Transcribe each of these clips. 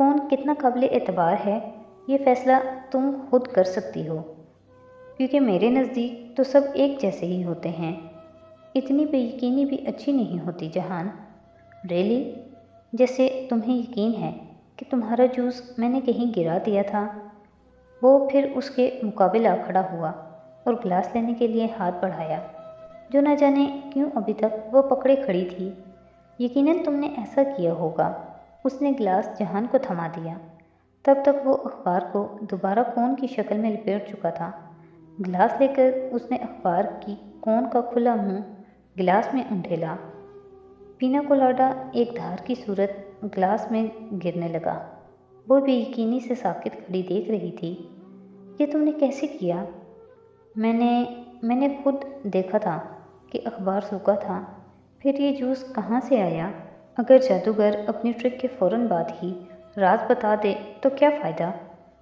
کون کتنا قابل اعتبار ہے یہ فیصلہ تم خود کر سکتی ہو، کیونکہ میرے نزدیک تو سب ایک جیسے ہی ہوتے ہیں۔ اتنی بے یقینی بھی اچھی نہیں ہوتی جہان۔ ریلی؟ جیسے تمہیں یقین ہے کہ تمہارا جوس میں نے کہیں گرا دیا تھا۔ وہ پھر اس کے مقابل آ کھڑا ہوا اور گلاس لینے کے لیے ہاتھ بڑھایا، جو نہ جانے کیوں ابھی تک وہ پکڑے کھڑی تھی۔ یقیناً تم نے ایسا کیا ہوگا۔ اس نے گلاس جہان کو تھما دیا۔ تب تک وہ اخبار کو دوبارہ کون کی شکل میں لپیٹ چکا تھا۔ گلاس لے کر اس نے اخبار کی کون کا کھلا منہ گلاس میں انڈھیلا۔ پینا کولاڈا ایک دھار کی صورت گلاس میں گرنے لگا۔ وہ بے یقینی سے ساکت کھڑی دیکھ رہی تھی۔ یہ تم نے کیسے کیا؟ میں نے خود دیکھا تھا کہ اخبار سوکھا تھا، پھر یہ جوس کہاں سے آیا؟ اگر جادوگر اپنی ٹرک کے فوراً بعد ہی راز بتا دے تو کیا فائدہ؟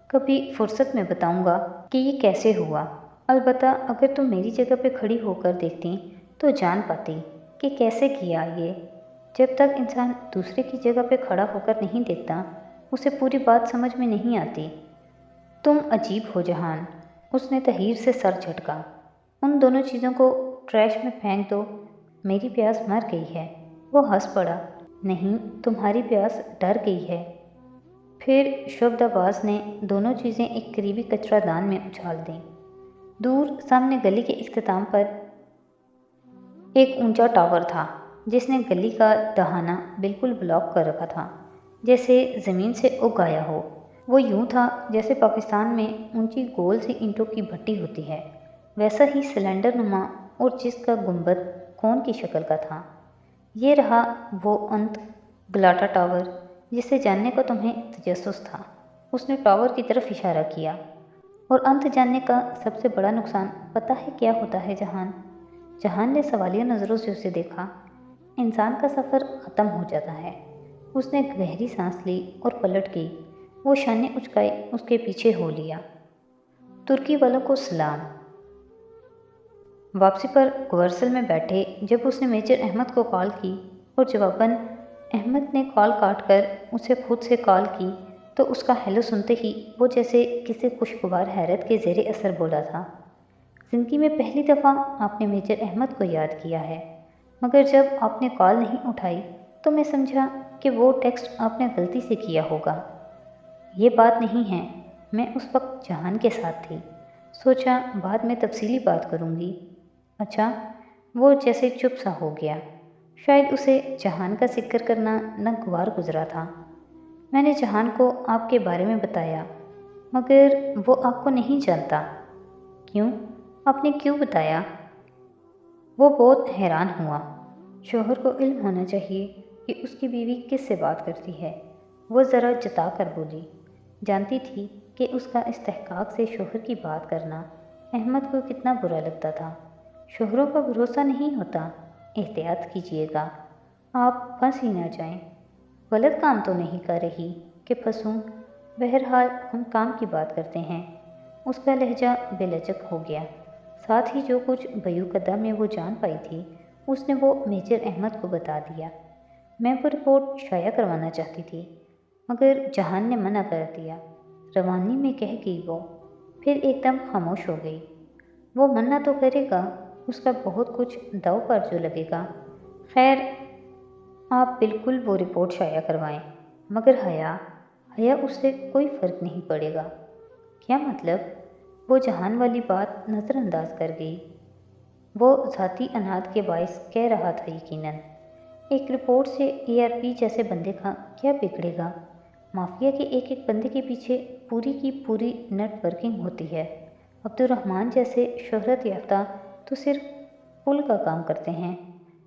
کبھی فرصت میں بتاؤں گا کہ یہ کیسے ہوا۔ البتہ اگر تم میری جگہ پہ کھڑی ہو کر دیکھتی تو جان پاتی کہ کیسے کیا یہ۔ جب تک انسان دوسرے کی جگہ پہ کھڑا ہو کر نہیں دیکھتا اسے پوری بات سمجھ میں نہیں آتی۔ تم عجیب ہو جہان۔ اس نے تحیر سے سر جھٹکا۔ ان دونوں چیزوں کو ٹریش میں پھینک دو، میری پیاس مر گئی ہے۔ وہ ہنس پڑا۔ نہیں، تمہاری پیاس ڈر گئی ہے۔ پھر شعبدآباز نے دونوں چیزیں ایک قریبی کچرا دان میں اچھال دیں۔ دور سامنے گلی کے اختتام پر ایک اونچا ٹاور تھا جس نے گلی کا دہانہ بالکل بلاک کر رکھا تھا، جیسے زمین سے اگ آیا ہو۔ وہ یوں تھا جیسے پاکستان میں اونچی گول سی اینٹوں کی بھٹی ہوتی ہے، ویسا ہی سلنڈر نما اور جس کا گنبد کون کی شکل کا تھا۔ یہ رہا وہ انت گلاٹا ٹاور جسے جاننے کو تمہیں تجسس تھا۔ اس نے ٹاور کی طرف اشارہ کیا۔ اور انت جاننے کا سب سے بڑا نقصان پتہ ہے کیا ہوتا ہے جہان؟ جہان نے سوالیہ نظروں سے اسے دیکھا۔ انسان کا سفر ختم ہو جاتا ہے۔ اس نے گہری سانس لی اور پلٹ گئی۔ وہ شانے اچکائے اس کے پیچھے ہو لیا۔ ترکی والوں کو سلام۔ واپسی پر گورسل میں بیٹھے جب اس نے میجر احمد کو کال کی اور جواباً احمد نے کال کاٹ کر اسے خود سے کال کی تو اس کا ہیلو سنتے ہی وہ جیسے کسی خوشگوار حیرت کے زیر اثر بولا تھا۔ زندگی میں پہلی دفعہ آپ نے میجر احمد کو یاد کیا ہے، مگر جب آپ نے کال نہیں اٹھائی تو میں سمجھا کہ وہ ٹیکسٹ آپ نے غلطی سے کیا ہوگا۔ یہ بات نہیں ہے، میں اس وقت جہان کے ساتھ تھی، سوچا بعد میں تفصیلی بات کروں گی۔ اچھا، وہ جیسے چپ سا ہو گیا، شاید اسے جہان کا ذکر کرنا ناگوار گزرا تھا۔ میں نے جہان کو آپ کے بارے میں بتایا، مگر وہ آپ کو نہیں جانتا۔ کیوں؟ آپ نے کیوں بتایا؟ وہ بہت حیران ہوا۔ شوہر کو علم ہونا چاہیے کہ اس کی بیوی کس سے بات کرتی ہے۔ وہ ذرا جتا کر بولی۔ جانتی تھی کہ اس کا استحقاق سے شوہر کی بات کرنا احمد کو کتنا برا لگتا تھا۔ شوہروں کا بھروسہ نہیں ہوتا، احتیاط کیجیے گا، آپ پھنس ہی نہ جائیں۔ غلط کام تو نہیں کر رہی کہ پھنسوں؟ بہرحال ہم کام کی بات کرتے ہیں۔ اس کا لہجہ بے لچک ہو گیا، ساتھ ہی جو کچھ بیوقدہ میں وہ جان پائی تھی اس نے وہ میجر احمد کو بتا دیا۔ میں وہ رپورٹ شائع کروانا چاہتی تھی، مگر جہان نے منع کر دیا، روانی میں کہہ گئی وہ، پھر ایک دم خاموش ہو گئی۔ وہ منع تو کرے گا، اس کا بہت کچھ داؤ پر جو لگے گا۔ خیر، آپ بالکل وہ رپورٹ شائع کروائیں، مگر حیا اس سے کوئی فرق نہیں پڑے گا۔ کیا مطلب؟ وہ جہان والی بات نظر انداز کر گئی۔ وہ ذاتی اناد کے باعث کہہ رہا تھا یقیناً۔ ایک رپورٹ سے ARP جیسے بندے کا کیا بگڑے گا؟ مافیا کے ایک ایک بندے کے پیچھے پوری کی پوری نیٹ ورکنگ ہوتی ہے۔ عبد الرحمن جیسے شہرت یافتہ تو صرف پل کا کام کرتے ہیں،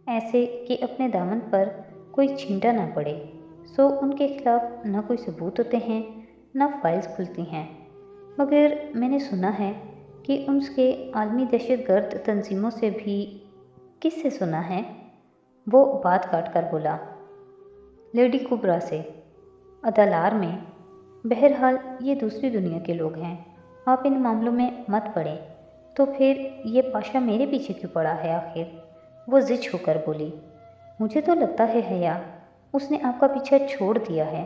ایسے کہ اپنے دامن پر کوئی چھینٹا نہ پڑے، سو ان کے خلاف نہ کوئی ثبوت ہوتے ہیں نہ فائلز کھلتی ہیں۔ مگر میں نے سنا ہے کہ ان کے عالمی دہشت گرد تنظیموں سے بھی۔ کس سے سنا ہے؟ وہ بات کاٹ کر بولا۔ لیڈی کبرا سے، ادالار میں۔ بہرحال یہ دوسری دنیا کے لوگ ہیں، آپ ان معاملوں میں مت پڑیں۔ تو پھر یہ پاشا میرے پیچھے کیوں پڑا ہے آخر؟ وہ زچ ہو کر بولی۔ مجھے تو لگتا ہے حیا اس نے آپ کا پیچھا چھوڑ دیا ہے۔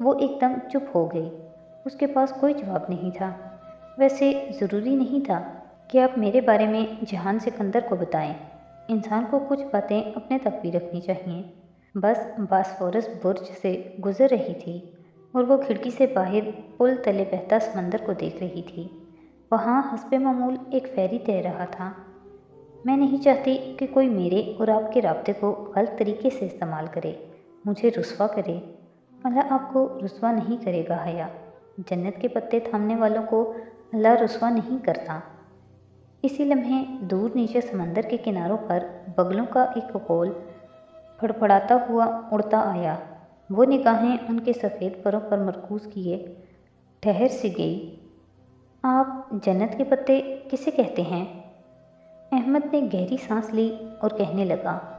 وہ ایک دم چپ ہو گئی۔ اس کے پاس کوئی جواب نہیں تھا۔ ویسے ضروری نہیں تھا کہ آپ میرے بارے میں جہان سکندر کو بتائیں۔ انسان کو کچھ باتیں اپنے تک بھی رکھنی چاہیے۔ بس باسفورس برج سے گزر رہی تھی اور وہ کھڑکی سے باہر پل تلے بہتا سمندر کو دیکھ رہی تھی۔ وہاں حسب معمول ایک فیری تیر رہا تھا۔ میں نہیں چاہتی کہ کوئی میرے اور آپ کے رابطے کو غلط طریقے سے استعمال کرے، مجھے رسوا کرے۔ اللہ آپ کو رسوا نہیں کرے گا حیا۔ جنت کے پتے تھامنے والوں کو اللہ رسوا نہیں کرتا۔ اسی لمحے دور نیچے سمندر کے کناروں پر بگلوں کا ایک ککول پھڑپھڑاتا ہوا اڑتا آیا۔ وہ نگاہیں ان کے سفید پروں پر مرکوز کیے ٹھہر سی گئی۔ آپ جنت کے پتے کسے کہتے ہیں؟ احمد نے گہری سانس لی اور کہنے لگا،